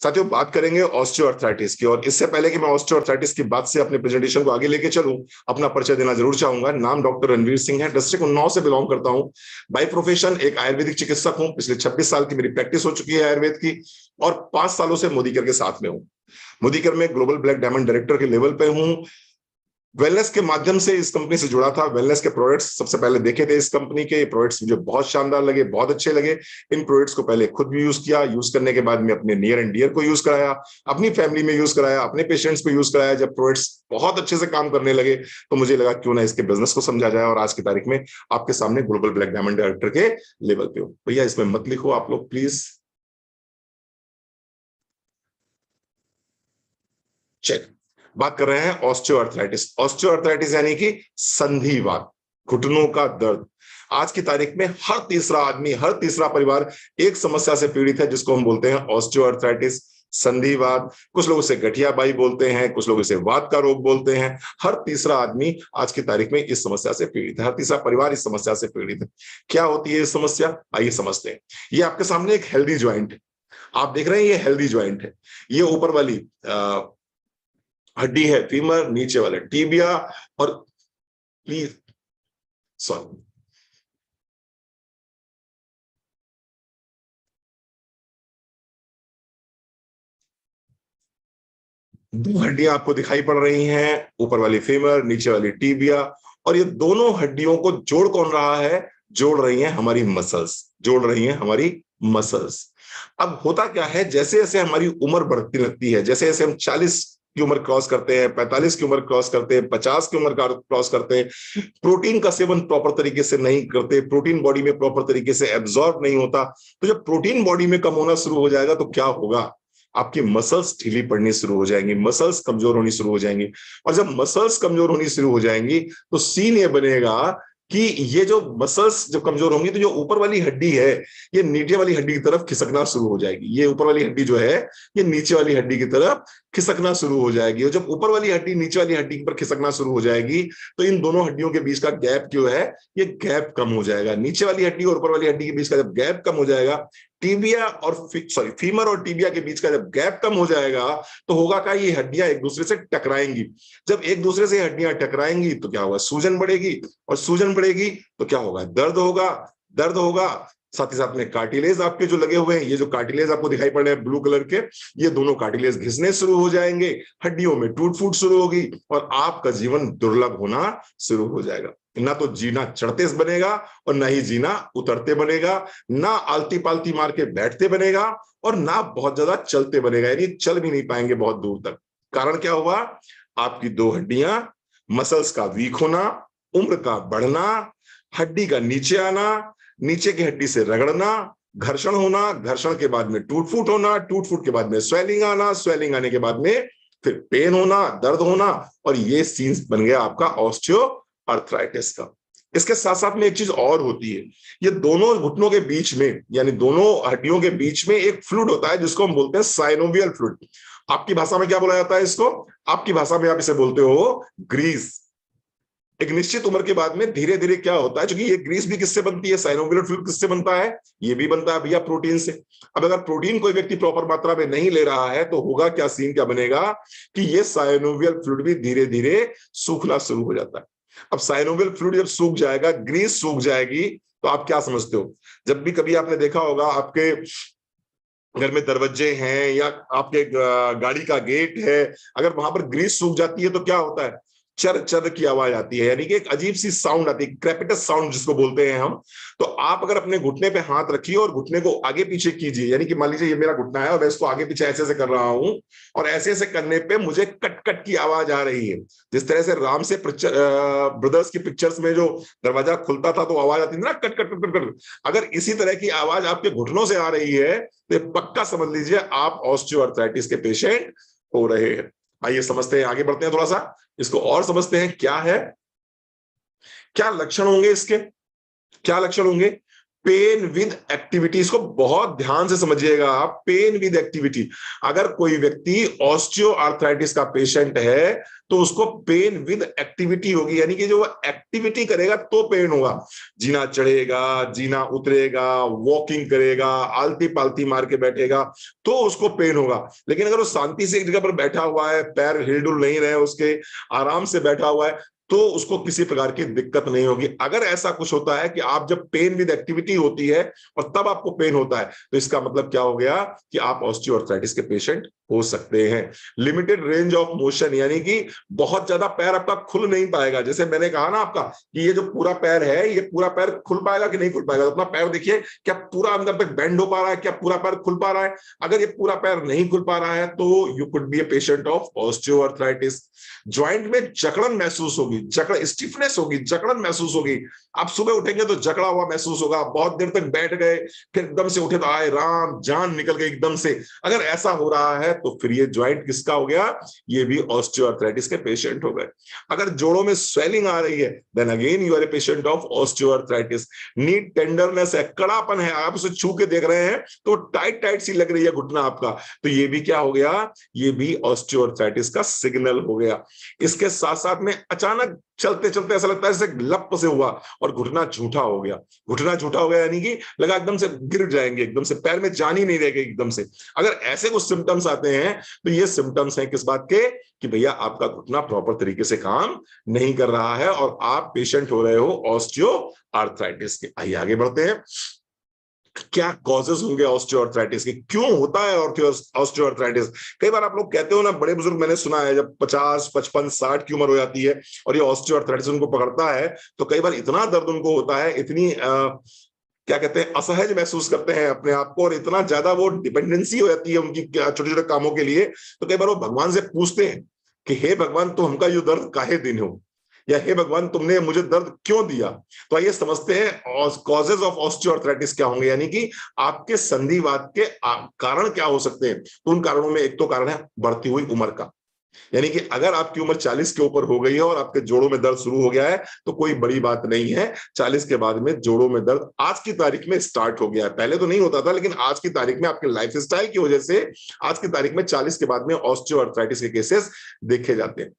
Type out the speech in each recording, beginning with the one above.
साथियों बात करेंगे ऑस्टियोआर्थराइटिस की, और इससे पहले कि मैं ऑस्टियोआर्थराइटिस की बात से अपने प्रेजेंटेशन को आगे लेके चलूं, अपना परिचय देना जरूर चाहूंगा। नाम डॉक्टर रणवीर सिंह है, डिस्ट्रिक्ट उन्नाव से बिलोंग करता हूं। बाय प्रोफेशन एक आयुर्वेदिक चिकित्सक हूं। पिछले 26 साल की मेरी प्रैक्टिस हो चुकी है आयुर्वेद की, और 5 सालों से मोदीकेयर के साथ में हूं। मोदीकेयर में ग्लोबल ब्लैक डायमंड डायरेक्टर के लेवल पे हूं। वेलनेस के माध्यम से इस कंपनी से जुड़ा था। वेलनेस के प्रोडक्ट्स सबसे पहले देखे थे इस कंपनी के। प्रोडक्ट्स मुझे बहुत शानदार लगे, बहुत अच्छे लगे। इन प्रोडक्ट्स को पहले खुद भी यूज किया, यूज करने के बाद में अपने नियर एंड डियर को यूज कराया, अपनी फैमिली में यूज कराया, अपने पेशेंट्स को यूज कराया। जब प्रोडक्ट्स बहुत अच्छे से काम करने लगे तो मुझे लगा क्यों ना इसके बिजनेस को समझा जाए, और आज की तारीख में आपके सामने ग्लोबल ब्लैक डायमंड डायरेक्टर के लेवल पे हो। भैया इसमें मत लिखो आप लोग प्लीज। चेक। बात कर रहे हैं ऑस्टियोआर्थराइटिस। ऑस्टियोआर्थराइटिस यानी कि संधिवात, घुटनों का दर्द। आज की तारीख में हर तीसरा आदमी, हर तीसरा परिवार एक समस्या से पीड़ित है, जिसको हम बोलते हैं ऑस्टियोआर्थराइटिस, संधिवात। कुछ लोग इसे गठियाबाई बोलते हैं, कुछ लोग इसे वात का रोग बोलते हैं। हर तीसरा आदमी आज की तारीख में इस समस्या से पीड़ित है, हर तीसरा परिवार इस समस्या से पीड़ित है। क्या होती है ये समस्या, आइए समझते हैं। ये आपके सामने एक हेल्दी ज्वाइंट है, आप देख रहे हैं ये हेल्दी ज्वाइंट है। ये ऊपर वाली हड्डी है फीमर, नीचे वाला टीबिया, और प्लीज सॉरी, दो हड्डियां आपको दिखाई पड़ रही हैं, ऊपर वाली फीमर, नीचे वाली टीबिया। और ये दोनों हड्डियों को जोड़ कौन रहा है, जोड़ रही हैं हमारी मसल्स, जोड़ रही हैं हमारी मसल्स। अब होता क्या है, जैसे जैसे हमारी उम्र बढ़ती लगती है, जैसे जैसे हम 40 की उम्र क्रॉस करते हैं, 45 की उम्र क्रॉस करते हैं, 50 की उम्र क्रॉस करते हैं, प्रोटीन का सेवन प्रॉपर तरीके से नहीं करते, प्रोटीन बॉडी में प्रॉपर तरीके से एब्जॉर्ब नहीं होता, तो जब प्रोटीन बॉडी में कम होना शुरू हो जाएगा तो क्या होगा, आपकी मसल्स ढीली पड़नी शुरू हो जाएंगी, मसल्स कमजोर होनी शुरू हो जाएंगी। और जब मसल्स कमजोर होनी शुरू हो जाएंगी तो सीन ये बनेगा कि ये जो मसल्स जब कमजोर होंगी तो जो ऊपर वाली हड्डी है ये नीचे वाली हड्डी की तरफ खिसकना शुरू हो जाएगी। ये ऊपर वाली हड्डी जो है ये नीचे वाली हड्डी की तरफ खिसकना शुरू हो जाएगी। और जब ऊपर वाली हड्डी नीचे वाली हड्डी पर खिसकना शुरू हो जाएगी तो इन दोनों हड्डियों के बीच का गैप जो है ये गैप कम हो जाएगा। नीचे वाली हड्डी और ऊपर वाली हड्डी के बीच का जब गैप कम हो जाएगा, टीबिया और फीमर और टीबिया के बीच का जब गैप कम हो जाएगा तो होगा क्या, ये हड्डियां एक दूसरे से टकराएंगी। जब एक दूसरे से हड्डियां टकराएंगी तो क्या होगा, सूजन बढ़ेगी, और सूजन बढ़ेगी तो क्या होगा, दर्द होगा, दर्द होगा। साथ ही साथ में कार्टिलेज आपके जो लगे हुए हैं, ये जो कार्टिलेज आपको दिखाई पड़ रहे हैं ब्लू कलर के, ये दोनों कार्टिलेज घिसने शुरू हो जाएंगे, हड्डियों में टूट फूट शुरू होगी, और आपका जीवन दुर्लभ होना शुरू हो जाएगा। ना तो जीना चढ़ते बनेगा और ना ही जीना उतरते बनेगा, ना आलती पालती मार के बैठते बनेगा, और ना बहुत ज्यादा चलते बनेगा, यानी चल भी नहीं पाएंगे बहुत दूर तक। कारण क्या हुआ, आपकी दो हड्डियां, मसल्स का वीक होना, उम्र का बढ़ना, हड्डी का नीचे आना, नीचे की हड्डी से रगड़ना, घर्षण होना, घर्षण के बाद में टूट फूट होना, टूट फूट के बाद में स्वेलिंग आना, स्वेलिंग आने के बाद में फिर पेन होना, दर्द होना, और ये सीन्स बन गया आपका ऑस्टियोआर्थराइटिस का। इसके साथ साथ में एक चीज और होती है, ये दोनों घुटनों के बीच में यानी दोनों हड्डियों के बीच में एक फ्लूइड होता है जिसको हम बोलते हैं साइनोवियल फ्लूइड। आपकी भाषा में क्या बोला जाता है इसको, आपकी भाषा में आप इसे बोलते हो ग्रीस। एक निश्चित उम्र के बाद में धीरे धीरे क्या होता है, क्योंकि ये ग्रीस भी किससे बनती है, साइनोवियल फ्लूइड किससे बनता है, ये भी बनता है भैया प्रोटीन से। अब अगर प्रोटीन कोई व्यक्ति प्रॉपर मात्रा में नहीं ले रहा है तो होगा क्या, सीन क्या बनेगा कि ये साइनोवियल फ्लूइड भी धीरे धीरे सूखना शुरू हो जाता है। अब साइनोवियल फ्लूइड जब सूख जाएगा, ग्रीस सूख जाएगी, तो आप क्या समझते हो, जब भी कभी आपने देखा होगा आपके घर में दरवाजे हैं या आपके गाड़ी का गेट है, अगर वहां पर ग्रीस सूख जाती है तो क्या होता है, चर चर की आवाज आती है, यानी कि एक अजीब सी साउंड आती है, क्रेपिटस साउंड जिसको बोलते हैं हम। तो आप अगर अपने घुटने पे हाथ रखिए और घुटने को आगे पीछे कीजिए, यानी कि मान लीजिए ये मेरा घुटना है और मैं इसको आगे पीछे ऐसे ऐसे कर रहा हूं, और ऐसे ऐसे करने पे मुझे कट कट की आवाज आ रही है। जिस तरह से राम से ब्रदर्स की पिक्चर्स में जो दरवाजा खुलता था तो आवाज आती थी ना, कट कट कट कट, अगर इसी तरह की आवाज आपके घुटनों से आ रही है तो पक्का समझ लीजिए आप ऑस्टियोआर्थराइटिस के पेशेंट हो रहे हैं। आइए समझते हैं, आगे बढ़ते हैं, थोड़ा सा इसको और समझते हैं क्या है, क्या लक्षण होंगे इसके, क्या लक्षण होंगे। पेन विद एक्टिविटी, इसको बहुत ध्यान से समझिएगा आप, पेन विद एक्टिविटी। अगर कोई व्यक्ति ऑस्टियो आर्थराइटिस का पेशेंट है तो उसको पेन विद एक्टिविटी होगी, यानी कि जो वो एक्टिविटी करेगा तो पेन होगा। जीना चढ़ेगा, जीना उतरेगा, वॉकिंग करेगा, आलती पालती मार के बैठेगा तो उसको पेन होगा। लेकिन अगर वो शांति से एक जगह पर बैठा हुआ है, पैर हिलडुल नहीं रहे उसके, आराम से बैठा हुआ है, तो उसको किसी प्रकार की दिक्कत नहीं होगी। अगर ऐसा कुछ होता है कि आप जब पेन विद एक्टिविटी होती है और तब आपको पेन होता है, तो इसका मतलब क्या हो गया कि आप ऑस्टियोआर्थराइटिस के पेशेंट हो सकते हैं। लिमिटेड रेंज ऑफ मोशन, यानी कि बहुत ज्यादा पैर आपका खुल नहीं पाएगा। जैसे मैंने कहा ना आपका कि ये जो पूरा पैर है, ये पूरा पैर खुल पाएगा कि नहीं खुल पाएगा, तो अपना पैर देखिए, क्या पूरा अंदर तक बेंड हो पा रहा है, क्या पूरा पैर खुल पा रहा है। अगर ये पूरा पैर नहीं खुल पा रहा है तो you could be A patient of osteoarthritis. Joint में जकड़न महसूस होगी, जकड़ स्टिफनेस होगी, जकड़न महसूस होगी। आप सुबह उठेंगे तो जकड़ा हुआ महसूस होगा, बहुत देर तक बैठ गए फिर एकदम से उठे तो आए राम, जान निकल गई एकदम से। अगर ऐसा हो रहा है तो फिर ये ज्वाइंट किसका हो गया, ये भी ऑस्टियोआर्थराइटिस के पेशेंट हो गए। अगर जोड़ों में स्वेलिंग आ रही है, then again you are a patient of osteoarthritis. Need tenderness है, कड़ापन है, आप उसे छू के देख रहे हैं तो टाइट टाइट सी लग रही है घुटना आपका, तो ये भी क्या हो गया, ये भी ऑस्टियोआर्थराइटिस का सिग्नल हो गया। इसके साथ साथ में अचानक चलते चलते ऐसा लगता है जैसे लप से हुआ और घुटना झूठा हो गया। घुटना झूठा हो गया यानी कि लगा एकदम से गिर जाएंगे, एकदम से पैर में जान ही नहीं रहेगी एकदम से। अगर ऐसे कुछ सिम्टम्स आते हैं तो ये सिम्टम्स हैं किस बात के, कि भैया आपका घुटना प्रॉपर तरीके से काम नहीं कर रहा है और आप पेशेंट हो रहे हो ऑस्टियोआर्थराइटिस के। आइए आगे बढ़ते हैं। क्या कॉजेस होंगे ऑस्टियोआर्थराइटिस के, क्यों होता है ऑस्टियोआर्थराइटिस। कई बार आप लोग कहते हो ना, बड़े बुजुर्ग मैंने सुना है जब 50, 55, 60 की उम्र हो जाती है और ये ऑस्टियोआर्थराइटिस उनको पकड़ता है तो कई बार इतना दर्द उनको होता है, इतनी क्या कहते हैं, असहज महसूस करते हैं अपने आप को, और इतना ज्यादा वो डिपेंडेंसी हो जाती है उनकी छोटे छोटे कामों के लिए, तो कई बार वो भगवान से पूछते हैं कि हे भगवान, तो हमका ये दर्द काहे दिन हो, या हे भगवान तुमने मुझे दर्द क्यों दिया। तो आइए समझते हैं कॉजेज ऑफ ऑस्टियोआर्थराइटिस क्या होंगे, यानी कि आपके संधिवात के कारण क्या हो सकते हैं। तो उन कारणों में एक तो कारण है बढ़ती हुई उम्र का, यानी कि अगर आपकी उम्र 40 के ऊपर हो गई है और आपके जोड़ों में दर्द शुरू हो गया है तो कोई बड़ी बात नहीं है। 40 के बाद में जोड़ों में दर्द आज की तारीख में स्टार्ट हो गया है, पहले तो नहीं होता था, लेकिन आज की तारीख में आपके लाइफस्टाइल की वजह से आज की तारीख में 40 के बाद में ऑस्टियोआर्थराइटिस के केसेस देखे जाते हैं।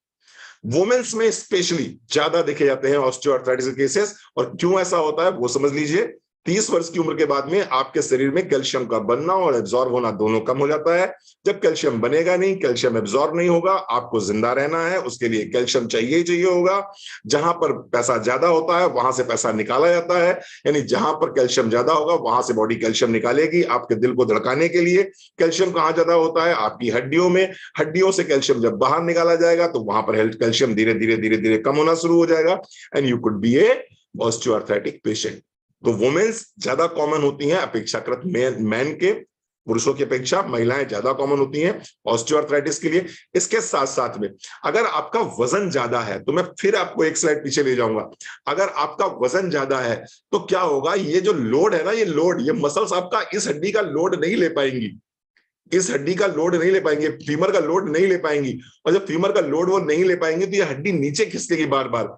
वुमेन्स में स्पेशली ज्यादा देखे जाते हैं ऑस्टियोआर्थराइटिस के केसेस। और क्यों ऐसा होता है वो समझ लीजिए। 30 वर्ष की उम्र के बाद में आपके शरीर में कैल्शियम का बनना और एब्जॉर्ब होना दोनों कम हो जाता है। जब कैल्शियम बनेगा नहीं, कैल्शियम एब्जॉर्ब नहीं होगा, आपको जिंदा रहना है उसके लिए कैल्शियम चाहिए ही चाहिए होगा। जहां पर पैसा ज्यादा होता है वहां से पैसा निकाला जाता है, यानी जहां पर कैल्शियम ज्यादा होगा वहां से बॉडी कैल्शियम निकालेगी। आपके दिल को धड़काने के लिए कैल्शियम कहाँ ज्यादा होता है, आपकी हड्डियों में। हड्डियों से कैल्शियम जब बाहर निकाला जाएगा तो वहां पर कैल्शियम धीरे धीरे धीरे धीरे कम होना शुरू हो जाएगा and you could be a osteoarthritic patient. तो वुमेन्स ज्यादा कॉमन होती हैं अपेक्षाकृत मैन के, पुरुषों की अपेक्षा महिलाएं ज्यादा कॉमन होती हैं ऑस्टियोआर्थराइटिस के लिए। इसके साथ साथ में अगर आपका वजन ज्यादा है, तो मैं फिर आपको एक स्लाइड पीछे ले जाऊंगा। अगर आपका वजन ज्यादा है तो क्या होगा, ये जो लोड है ना, ये लोड, ये मसल्स आपका इस हड्डी का लोड नहीं ले पाएंगी, इस हड्डी का लोड नहीं ले पाएंगे, फीमर का लोड नहीं ले पाएंगी। और जब फीमर का लोड वो नहीं ले पाएंगे तो ये हड्डी नीचे खिसकेगी बार बार,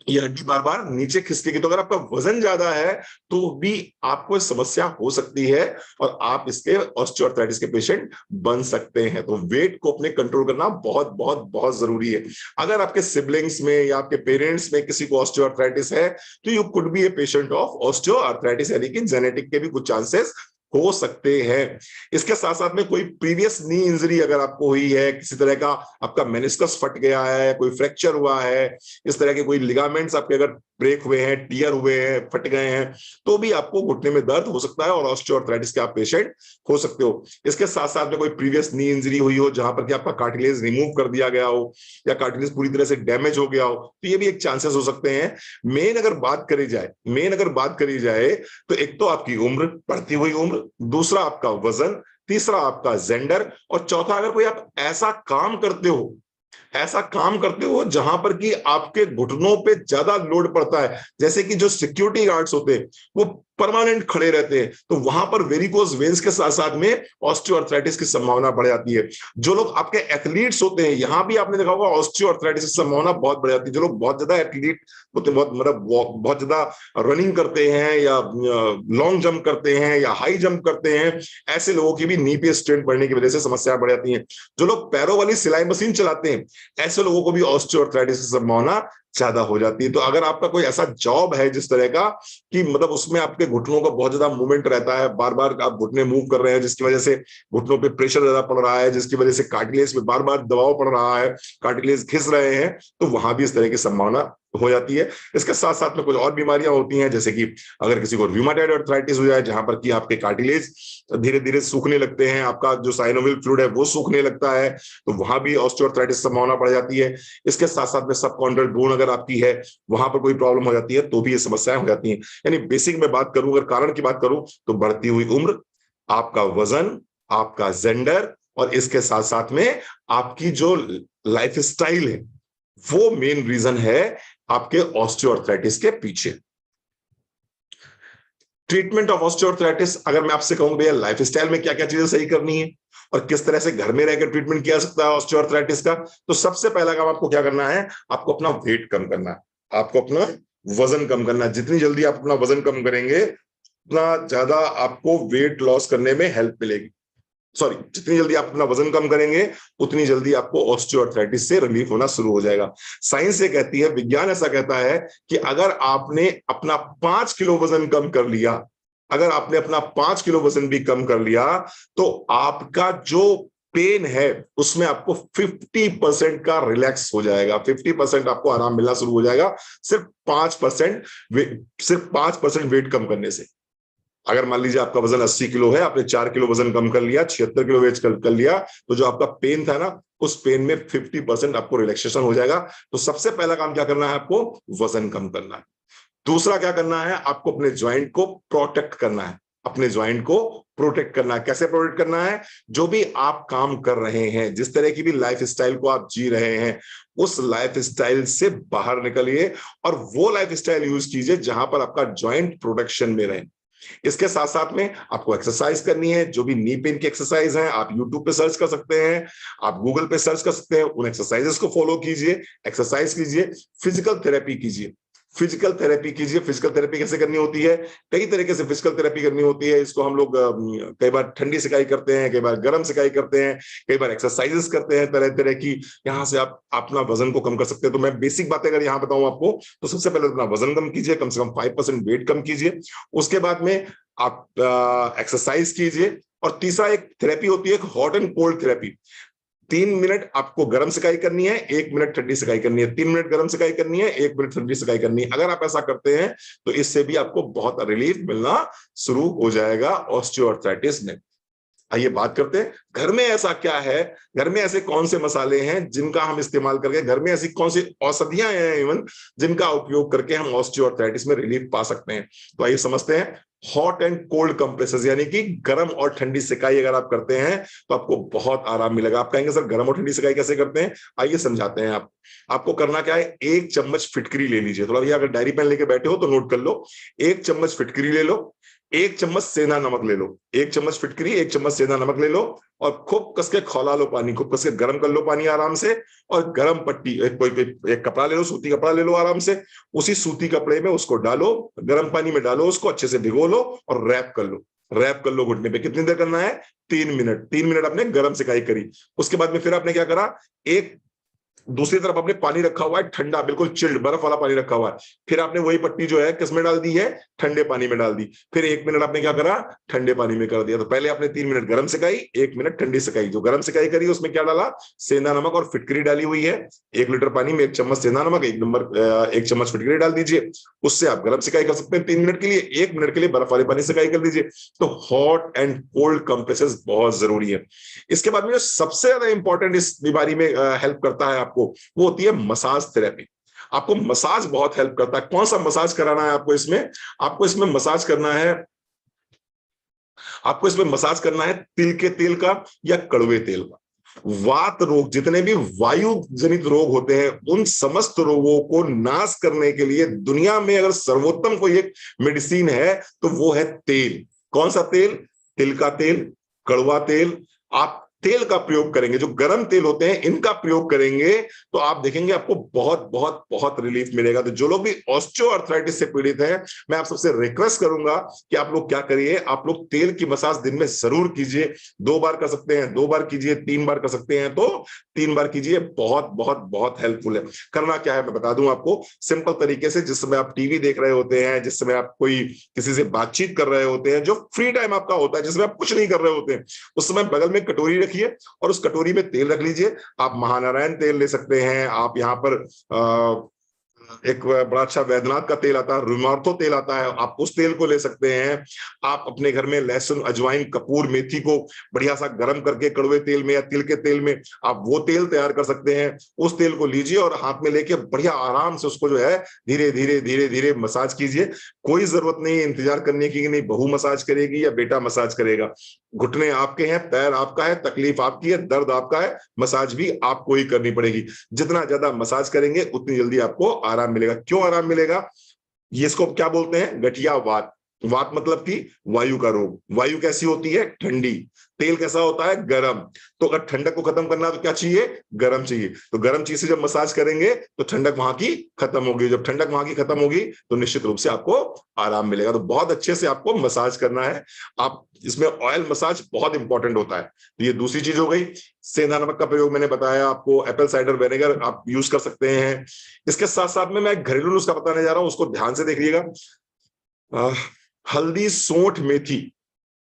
ये हड्डी बार बार नीचे खिसकेगी। तो अगर आपका वजन ज्यादा है तो भी आपको समस्या हो सकती है और आप इसके ऑस्टियोआर्थराइटिस के पेशेंट बन सकते हैं। तो वेट को अपने कंट्रोल करना बहुत बहुत बहुत जरूरी है। अगर आपके सिबलिंग्स में या आपके पेरेंट्स में किसी को ऑस्टियोआर्थराइटिस है तो you could be A patient of osteoarthritis, यानी कि जेनेटिक के भी कुछ चांसेस हो सकते हैं। इसके साथ साथ में कोई प्रीवियस नी इंजरी अगर आपको हुई है, किसी तरह का आपका मेनिस्कस फट गया है, कोई फ्रैक्चर हुआ है, इस तरह के कोई लिगामेंट्स आपके अगर ब्रेक हुए हैं, टियर हुए हैं, फट गए हैं, तो भी आपको घुटने में दर्द हो सकता है और ऑस्टियोआर्थराइटिस के आप पेशेंट हो सकते हो। इसके साथ साथ में कोई प्रीवियस नी इंजरी हुई हो जहां पर कि आपका कार्टिलेज रिमूव कर दिया गया हो या कार्टिलेज पूरी तरह से डैमेज हो गया हो, तो ये भी एक चांसेस हो सकते हैं। मेन अगर बात करी जाए तो एक तो आपकी उम्र, बढ़ती हुई उम्र, दूसरा आपका वजन, तीसरा आपका जेंडर, और चौथा अगर कोई आप ऐसा काम करते हो जहां पर कि आपके घुटनों पे ज्यादा लोड पड़ता है, जैसे कि जो सिक्योरिटी गार्ड्स होते हैं वो परमानेंट खड़े रहते हैं, तो वहां पर वेरिकोज वेन्स के साथ साथ में ऑस्टियोआर्थराइटिस की संभावना बढ़ जाती है। जो लोग आपके एथलीट्स होते हैं, यहां भी आपने देखा होगा ऑस्टियोआर्थराइटिस की संभावना बहुत बढ़ जाती है। जो लोग बहुत ज्यादा एथलीट होते हैं, बहुत ज्यादा रनिंग करते हैं या लॉन्ग जंप करते हैं या हाई जंप करते हैं, ऐसे लोगों की भी नी पे स्ट्रेन पड़ने की वजह से समस्याएं बढ़ जाती हैं। जो लोग पैरों वाली सिलाई मशीन चलाते हैं, ऐसे लोगों को भी ऑस्टियोआर्थराइटिस की संभावना ज्यादा हो जाती है। तो अगर आपका कोई ऐसा जॉब है जिस तरह का कि मतलब उसमें आपके घुटनों का बहुत ज्यादा मूवमेंट रहता है, बार बार आप घुटने मूव कर रहे हैं, जिसकी वजह से घुटनों पे प्रेशर ज्यादा पड़ रहा है, जिसकी वजह से कार्टिलेज पे बार बार दबाव पड़ रहा है, कार्टिलेज घिस रहे हैं, तो वहां भी इस तरह की संभावना हो जाती है। इसके साथ साथ में कुछ और बीमारियां होती हैं, जैसे कि अगर किसी को रूमेटॉइड आर्थराइटिस हो जाए, जहां पर कि आपके कार्टिलेज धीरे धीरे सूखने लगते हैं, आपका जो साइनोवियल फ्लूइड है वो सूखने लगता है, तो वहां भी ऑस्टियोआर्थराइटिस संभावना बढ़ जाती है। इसके साथ साथ में सबकॉन्ड्रल बोन अगर आपकी है, वहां पर कोई प्रॉब्लम हो जाती है, तो भी ये समस्याएं हो जाती हैं। यानी बेसिक में बात करूं, अगर कारण की बात करूं, तो बढ़ती हुई उम्र, आपका वजन, आपका जेंडर, और इसके साथ साथ में आपकी जो लाइफ स्टाइल है, वो मेन रीजन है आपके ऑस्टियोआर्थराइटिस के पीछे। ट्रीटमेंट ऑफ ऑस्टियोआर्थराइटिस, अगर मैं आपसे कहूं भैया लाइफस्टाइल में क्या क्या चीजें सही करनी है और किस तरह से घर में रहकर ट्रीटमेंट किया जा सकता है ऑस्टियोआर्थराइटिस का, तो सबसे पहला काम आपको क्या करना है, आपको अपना वेट कम करना है, आपको अपना वजन कम करना है। जितनी जल्दी आप अपना वजन कम करेंगे, उतना ज्यादा आपको वेट लॉस करने में हेल्प मिलेगी। सॉरी, जितनी जल्दी आप अपना वजन कम करेंगे, उतनी जल्दी आपको ऑस्टियोआर्थराइटिस से रिलीफ होना शुरू हो जाएगा। साइंस ये कहती है, विज्ञान ऐसा कहता है कि अगर आपने अपना 5 किलो वजन कम कर लिया, अगर आपने अपना 5 किलो वजन भी कम कर लिया, तो आपका जो पेन है उसमें आपको 50% का रिलैक्स हो जाएगा, 50% आपको आराम मिलना शुरू हो जाएगा, सिर्फ 5% सिर्फ 5% वेट कम करने से। अगर मान लीजिए आपका वजन 80 किलो है, आपने 4 किलो वजन कम कर लिया, 76 किलो वेट कर लिया, तो जो आपका पेन था ना, उस पेन में 50% आपको रिलैक्सेशन हो जाएगा। तो सबसे पहला काम क्या करना है, आपको वजन कम करना है। दूसरा क्या करना है, आपको अपने ज्वाइंट को प्रोटेक्ट करना है, अपने ज्वाइंट को प्रोटेक्ट करना है। कैसे प्रोटेक्ट करना है, जो भी आप काम कर रहे हैं, जिस तरह की भी लाइफ स्टाइल को आप जी रहे हैं, उस लाइफ स्टाइल से बाहर निकलिए और वो लाइफ स्टाइल यूज कीजिए जहां पर आपका ज्वाइंट प्रोटेक्शन में रहे। इसके साथ साथ में आपको एक्सरसाइज करनी है। जो भी नी पेन की एक्सरसाइज है, आप यूट्यूब पे सर्च कर सकते हैं, आप गूगल पे सर्च कर सकते हैं, उन एक्सरसाइजेस को फॉलो कीजिए, एक्सरसाइज कीजिए, फिजिकल थेरेपी कीजिए, फिजिकल थेरेपी कीजिए। फिजिकल थेरेपी कैसे करनी होती है, कई तरीके से फिजिकल थेरेपी करनी होती है। इसको हम लोग कई बार ठंडी सिकाई करते हैं, कई बार गर्म सिकाई करते हैं, कई बार एक्सरसाइजेस करते हैं तरह तरह की। यहाँ से आप अपना वजन को कम कर सकते हैं। तो मैं बेसिक बातें अगर यहाँ बताऊं आपको, तो सबसे पहले अपना वजन कम कीजिए, कम से कम 5% वेट कम कीजिए। उसके बाद में आप एक्सरसाइज कीजिए। और तीसरा एक थेरेपी होती है, hot and cold therapy. 3 minute आपको गर्म सिकाई करनी है, 1 मिनट ठंडी सिकाई करनी है। 3 मिनट गर्म सिकाई करनी है, 1 मिनट ठंडी सिकाई करनी है। अगर आप ऐसा करते हैं तो इससे भी आपको बहुत रिलीफ मिलना शुरू हो जाएगा ऑस्टियोआर्थराइटिस में। आइए बात करते हैं, घर में ऐसा क्या है, घर में ऐसे कौन से मसाले हैं जिनका हम इस्तेमाल करके, घर में ऐसी कौन सी औषधियां हैं इवन जिनका उपयोग करके हम ऑस्टियोआर्थराइटिस में रिलीफ पा सकते हैं। तो आइए समझते हैं। हॉट एंड कोल्ड कंप्रेसेस, यानी कि गर्म और ठंडी सिकाई अगर आप करते हैं तो आपको बहुत आराम मिलेगा। आप कहेंगे सर गर्म और ठंडी सिकाई कैसे करते हैं, आइए समझाते हैं। आपको करना क्या है, 1 चम्मच फिटकरी ले लीजिए। थोड़ा भैया अगर डायरी पेन लेके बैठे हो तो नोट कर लो। 1 चम्मच फिटकरी ले लो, 1 चम्मच सेंधा नमक ले लो। 1 चम्मच फिटकरी, 1 चम्मच सेंधा नमक ले लो और खूब कस के खौला लो पानी, खूब कस के गर्म कर लो पानी आराम से। और गर्म पट्टी, एक कपड़ा ले लो, सूती कपड़ा ले लो आराम से। उसी सूती कपड़े में उसको डालो, गर्म पानी में डालो, उसको अच्छे से भिगो लो और रैप कर लो। रैप कर लो घुटने पे। कितनी देर करना है, 3 मिनट। 3 मिनट आपने गर्म सिकाई करी। उसके बाद में फिर आपने क्या करा, एक दूसरी तरफ आपने पानी रखा हुआ है ठंडा, बिल्कुल चिल्ड बर्फ वाला पानी रखा हुआ है। फिर आपने वही पट्टी जो है किसमें डाल दी है, ठंडे पानी में डाल दी। फिर 1 मिनट आपने क्या करा, ठंडे पानी में कर दिया। तो पहले आपने 3 मिनट गर्म सिकाई, 1 मिनट ठंडी सिकाई। जो गर्म सिकाई करी उसमें क्या डाला, सेंधा नमक और फिटकरी डाली हुई है। 1 लीटर पानी में 1 चम्मच सेंधा नमक, 1 चम्मच फिटकरी डाल दीजिए। उससे आप गर्म सिकाई कर सकते हैं 3 मिनट के लिए। 1 मिनट के लिए बर्फ वाले पानी सिकाई कर दीजिए। तो हॉट एंड कोल्ड कंप्रेसेस बहुत जरूरी है। इसके बाद में जो सबसे ज्यादा इंपॉर्टेंट इस बीमारी में हेल्प करता है आपको, वो होती है मसाज थेरेपी। आपको मसाज बहुत हेल्प करता है। कौन सा मसाज कराना है आपको इसमें, आपको इसमें मसाज करना है, आपको इसमें मसाज करना है तिल के तेल का या कड़वे तेल का। वात रोग, जितने भी वायु जनित रोग होते हैं, उन समस्त रोगों को नाश करने के लिए दुनिया में अगर सर्वोत्तम कोई एक मेडिसिन है तो वो है तेल। कौन सा तेल? तिल का तेल, कड़वा तेल। आप तेल का प्रयोग करेंगे, जो गर्म तेल होते हैं इनका प्रयोग करेंगे, तो आप देखेंगे आपको बहुत बहुत बहुत रिलीफ मिलेगा। तो जो लोग भी ऑस्टियोआर्थराइटिस से पीड़ित हैं, मैं आप सबसे रिक्वेस्ट करूंगा कि आप लोग क्या करिए, आप लोग तेल की मसाज दिन में जरूर कीजिए। 2 बार कर सकते हैं 2 बार कीजिए, 3 बार कर सकते हैं तो 3 बार कीजिए। बहुत बहुत बहुत हेल्पफुल है। करना क्या है मैं बता दूं आपको, सिंपल तरीके से। जिस समय आप टीवी देख रहे होते हैं, जिस समय आप कोई किसी से बातचीत कर रहे होते हैं, जो फ्री टाइम आपका होता है, जिसमें आप कुछ नहीं कर रहे होते हैं, उस समय बगल में कटोरी रखिए और उस कटोरी में तेल रख लीजिए। आप महानारायण तेल ले सकते हैं, आप यहाँ पर एक बड़ा अच्छा वैद्यनाथ का तेल आता है, रुमार्थो तेल आता है, आप उस तेल को ले सकते हैं। आप अपने घर में लहसुन, अजवाइन, कपूर, मेथी को बढ़िया सा गर्म करके कड़वे तेल में या तिल के तेल में आप वो तेल तैयार कर सकते हैं। उस तेल को लीजिए और हाथ में लेके बढ़िया आराम से उसको जो है धीरे धीरे धीरे धीरे मसाज कीजिए। कोई जरूरत नहीं है इंतजार करने की कि नहीं बहू मसाज करेगी या बेटा मसाज करेगा। घुटने आपके हैं, पैर आपका है, तकलीफ आपकी है, दर्द आपका है, मसाज भी आपको ही करनी पड़ेगी। जितना ज्यादा मसाज करेंगे उतनी जल्दी आपको आराम मिलेगा। क्यों आराम मिलेगा? ये इसको क्या बोलते हैं? गठिया वात। वात मतलब कि वायु का रोग। वायु कैसी होती है? ठंडी। तेल कैसा होता है? गरम। तो अगर ठंडक को खत्म करना है तो क्या चाहिए? गरम चाहिए। तो गरम चीज से जब मसाज करेंगे तो ठंडक वहां की खत्म होगी। जब ठंडक वहां की खत्म होगी तो निश्चित रूप से आपको आराम मिलेगा। तो बहुत अच्छे से आपको मसाज करना है। आप इसमें ऑयल मसाज बहुत इंपॉर्टेंट होता है। तो ये दूसरी चीज हो गई। सेंधा नमक का प्रयोग मैंने बताया आपको, एप्पल साइडर विनेगर आप यूज कर सकते हैं। इसके साथ साथ में मैं एक घरेलू नुस्खा बताने जा रहा हूं, उसको ध्यान से देखिएगा। अह, हल्दी, सोंठ, मेथी।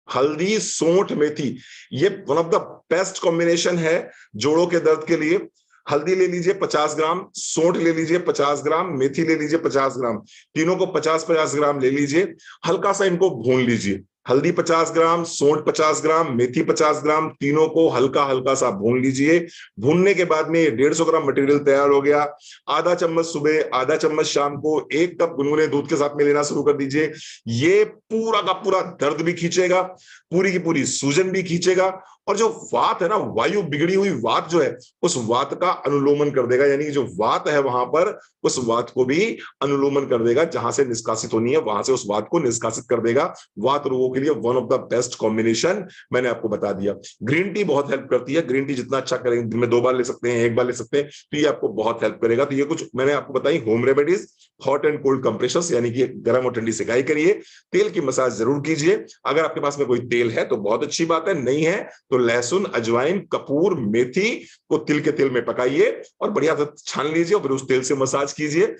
हल्दी, सोंठ, मेथी, ये one of the best combination है जोड़ों के दर्द के लिए। हल्दी ले लीजिए 50 ग्राम, सोंठ ले लीजिए 50 ग्राम, मेथी ले लीजिए 50 ग्राम। तीनों को 50-50 ग्राम ले लीजिए। हल्का सा इनको भून लीजिए। हल्दी 50 ग्राम, सोंठ 50 ग्राम, मेथी 50 ग्राम, तीनों को हल्का हल्का सा भून लीजिए। भूनने के बाद में ये 150 ग्राम मटेरियल तैयार हो गया। आधा चम्मच सुबह, आधा चम्मच शाम को 1 कप गुनगुने दूध के साथ में लेना शुरू कर दीजिए। ये पूरा का पूरा दर्द भी खींचेगा, पूरी की पूरी सूजन भी खींचेगा, और जो वात है ना, वायु बिगड़ी हुई वात जो है, उस वात का अनुलोमन कर देगा। यानी कि जो वात है वहां पर, उस वात को भी अनुलोमन कर देगा। जहां से निष्कासित होनी है वहां से उस वात को निष्कासित कर देगा। वात रोगों के लिए one of the best combination मैंने आपको बता दिया। ग्रीन टी बहुत हेल्प करती है। ग्रीन टी जितना अच्छा करेंगे, दिन में 2 बार ले सकते हैं, 1 बार ले सकते हैं, तो ये आपको बहुत हेल्प करेगा। तो ये कुछ मैंने आपको बताई home remedies. Hot and cold compressors, यानी कि गर्म और ठंडी सिकाई करिए। तेल की मसाज जरूर कीजिए। अगर आपके पास में कोई तेल है तो बहुत अच्छी बात है, नहीं है तो लहसुन, अजवाइन, कपूर, मेथी को तिल के तेल में पकाइए और बढ़िया से छान लीजिए और फिर उस तेल से मसाज कीजिए।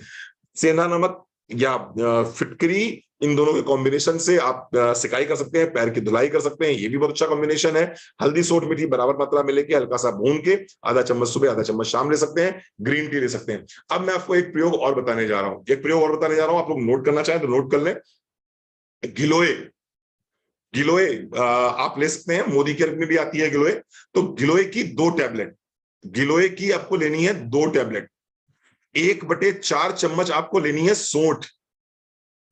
सेंधा नमक या फिटकरी, इन दोनों के कॉम्बिनेशन से आप सिकाई कर सकते हैं, पैर की धुलाई कर सकते हैं, ये भी बहुत अच्छा कॉम्बिनेशन है। हल्दी, सोंठ, मेथी बराबर मात्रा में लेके हल्का सा भून के आधा चम्मच सुबह, आधा चम्मच शाम ले सकते हैं। ग्रीन टी ले सकते हैं। अब मैं आपको एक प्रयोग और बताने जा रहा हूं, आप लोग नोट करना चाहें तो नोट कर लें। गिलोय। गिलोय आप ले सकते हैं, मोदी केयर में भी आती है गिलोय। तो गिलोय की 2 टैबलेट, गिलोय की आपको लेनी है 2 टैबलेट। 1/4 चम्मच आपको लेनी है सोंठ।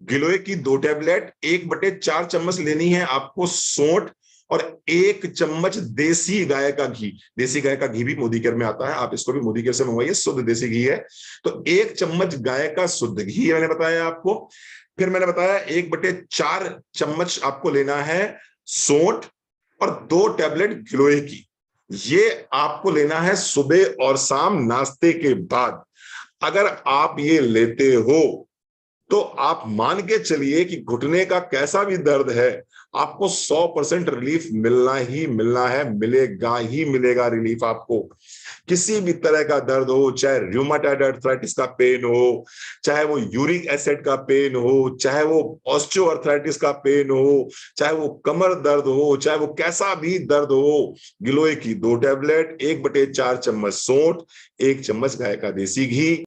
गिलोय की 2 टैबलेट, 1/4 चम्मच लेनी है आपको सोंठ। और 1 चम्मच देसी गाय का घी। देसी गाय का घी भी मोदी केयर में आता है, आप इसको भी मोदी केयर से मंगवाइए, शुद्ध देसी घी है। तो 1 चम्मच गाय का शुद्ध घी मैंने बताया आपको। फिर मैंने बताया 1/4 चम्मच आपको लेना है सोंठ और 2 टैबलेट गिलोय की। ये आपको लेना है सुबह और शाम नाश्ते के बाद। अगर आप ये लेते हो तो आप मान के चलिए कि घुटने का कैसा भी दर्द है, आपको 100% रिलीफ मिलना ही मिलना है, मिलेगा ही मिलेगा रिलीफ आपको। किसी भी तरह का दर्द हो, चाहे रूमेटॉइड अर्थराइटिस का पेन हो, चाहे वो यूरिक एसिड का पेन हो, चाहे वो ऑस्टियोआर्थराइटिस का पेन हो, चाहे वो कमर दर्द हो, चाहे वो कैसा भी दर्द हो, गिलोय की 2 टैबलेट, 1/4 चम्मच सोंठ, 1 चम्मच गाय का देसी घी,